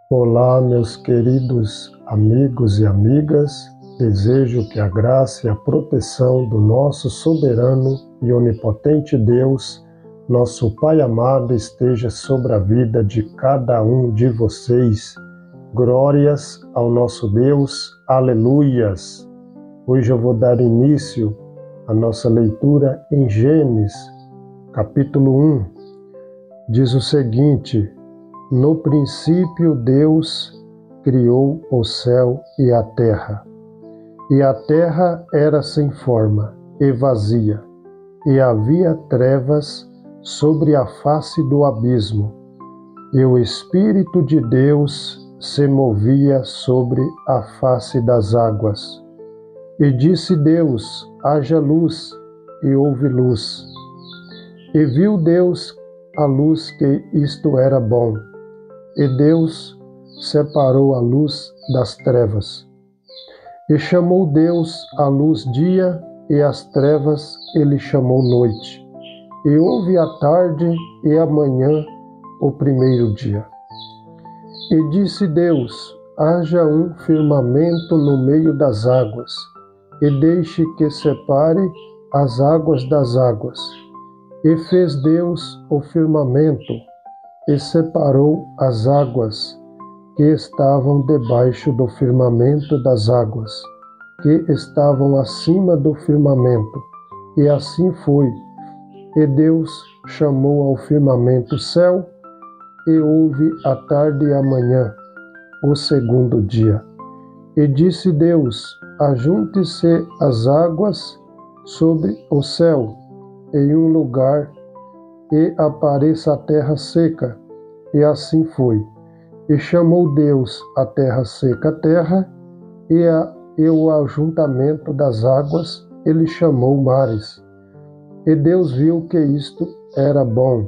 Olá, meus queridos amigos e amigas. Desejo que a graça e a proteção do nosso soberano e onipotente Deus, nosso Pai amado, esteja sobre a vida de cada um de vocês. Glórias ao nosso Deus. Aleluias. Hoje eu vou dar início à nossa leitura em Gênesis, capítulo 1. Diz o seguinte: no princípio Deus criou o céu e a terra era sem forma e vazia, e havia trevas sobre a face do abismo, e o Espírito de Deus se movia sobre a face das águas. E disse Deus: haja luz, e houve luz. E viu Deus a luz que isto era bom. E Deus separou a luz das trevas. E chamou Deus a luz dia, e as trevas ele chamou noite. E houve a tarde e a manhã, o primeiro dia. E disse Deus: haja um firmamento no meio das águas, e deixe que separe as águas das águas. E fez Deus o firmamento, e separou as águas que estavam debaixo do firmamento das águas, que estavam acima do firmamento. E assim foi. E Deus chamou ao firmamento céu, e houve a tarde e a manhã, o segundo dia. E disse Deus: ajunte-se as águas sobre o céu em um lugar, e apareça a terra seca. E assim foi. E chamou Deus a terra seca terra, e o ajuntamento das águas ele chamou mares. E Deus viu que isto era bom.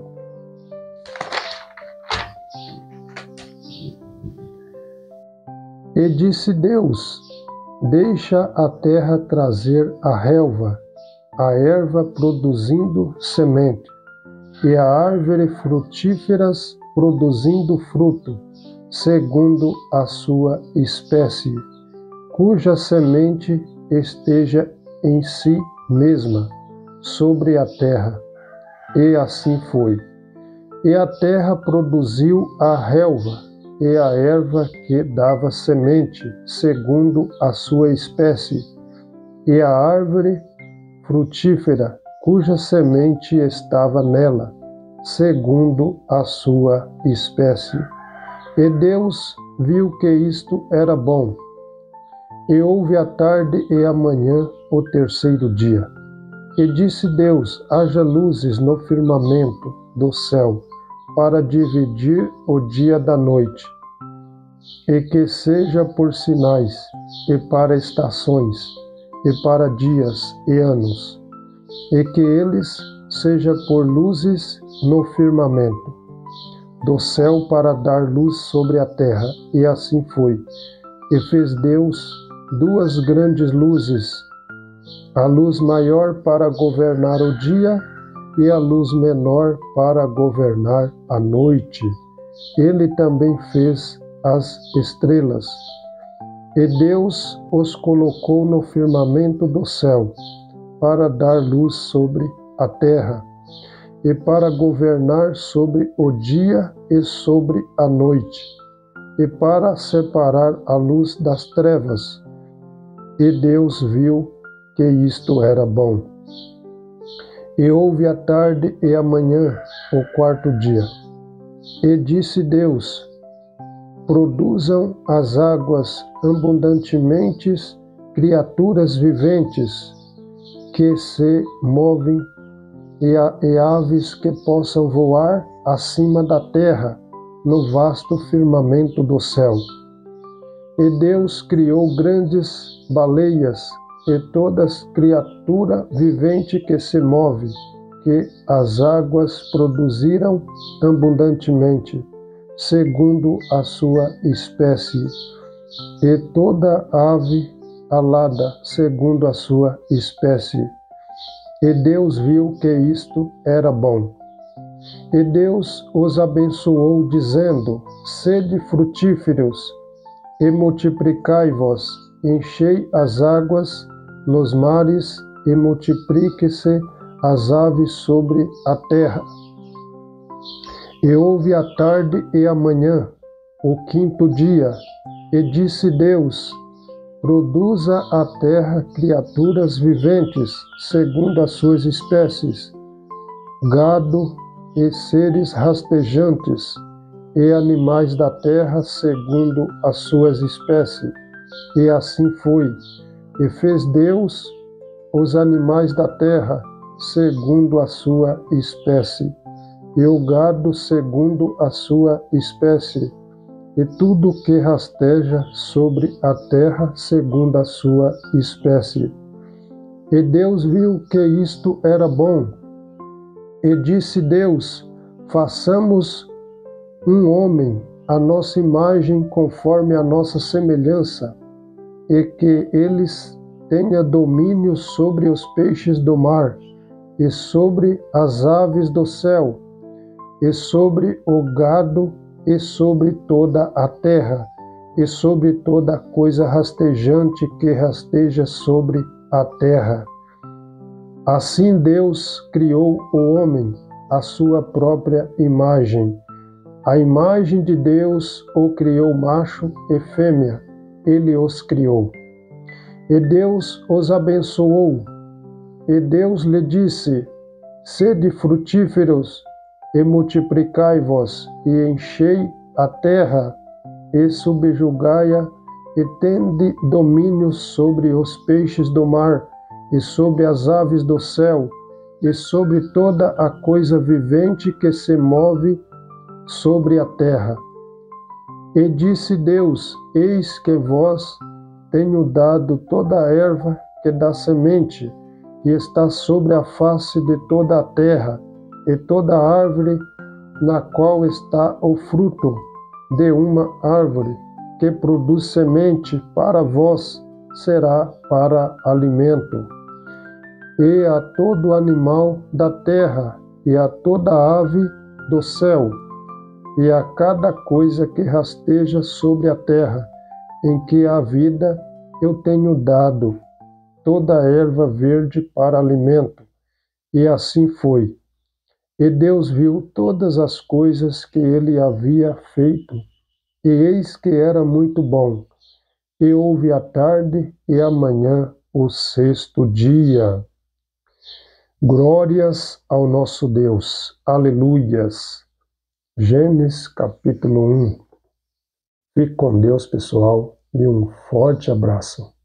E disse Deus: deixa a terra trazer a relva, a erva produzindo semente, e a árvore frutíferas produzindo fruto, segundo a sua espécie, cuja semente esteja em si mesma sobre a terra. E assim foi. E a terra produziu a relva, e a erva que dava semente, segundo a sua espécie, e a árvore frutífera, cuja semente estava nela, segundo a sua espécie. E Deus viu que isto era bom. E houve a tarde e a manhã, o terceiro dia. E disse Deus: haja luzes no firmamento do céu, para dividir o dia da noite, e que seja por sinais, e para estações, e para dias e anos, e que eles seja por luzes no firmamento do céu, para dar luz sobre a terra. E assim foi. E fez Deus duas grandes luzes, a luz maior para governar o dia, e a luz menor para governar a noite. Ele também fez as estrelas. E Deus os colocou no firmamento do céu, para dar luz sobre a terra, e para governar sobre o dia e sobre a noite, e para separar a luz das trevas. E Deus viu que isto era bom. E houve a tarde e a manhã, o quarto dia. E disse Deus: produzam as águas abundantemente criaturas viventes que se movem, e aves que possam voar acima da terra, no vasto firmamento do céu. E Deus criou grandes baleias, e todas criatura vivente que se move, que as águas produziram abundantemente, segundo a sua espécie, e toda ave alada, segundo a sua espécie. E Deus viu que isto era bom. E Deus os abençoou, dizendo: Sede frutíferos, e multiplicai-vos, enchei as águas nos mares, e multiplique-se as aves sobre a terra. E houve a tarde e a manhã, o quinto dia, e disse Deus: Produza a terra criaturas viventes, segundo as suas espécies, gado e seres rastejantes, e animais da terra, segundo as suas espécies. E assim foi. E fez Deus os animais da terra, segundo a sua espécie, e o gado segundo a sua espécie, e tudo que rasteja sobre a terra segundo a sua espécie. E Deus viu que isto era bom. E disse Deus: Façamos um homem à nossa imagem, conforme a nossa semelhança, e que eles tenha domínio sobre os peixes do mar, e sobre as aves do céu, e sobre o gado, e sobre toda a terra, e sobre toda coisa rastejante que rasteja sobre a terra. Assim Deus criou o homem à sua própria imagem. A imagem de Deus o criou, macho e fêmea, ele os criou. E Deus os abençoou. E Deus lhe disse: Sede frutíferos, e multiplicai-vos, e enchei a terra, e subjugai-a, e tende domínio sobre os peixes do mar, e sobre as aves do céu, e sobre toda a coisa vivente que se move sobre a terra. E disse Deus: Eis que vos tenho dado toda a erva que dá semente, que está sobre a face de toda a terra, e toda árvore na qual está o fruto de uma árvore que produz semente para vós será para alimento. E a todo animal da terra, e a toda ave do céu, e a cada coisa que rasteja sobre a terra, em que há vida, eu tenho dado toda a erva verde para alimento. E assim foi. E Deus viu todas as coisas que ele havia feito, e eis que era muito bom. E houve a tarde e a manhã, o sexto dia. Glórias ao nosso Deus. Aleluias. Gênesis capítulo 1. Fique com Deus, pessoal, e um forte abraço.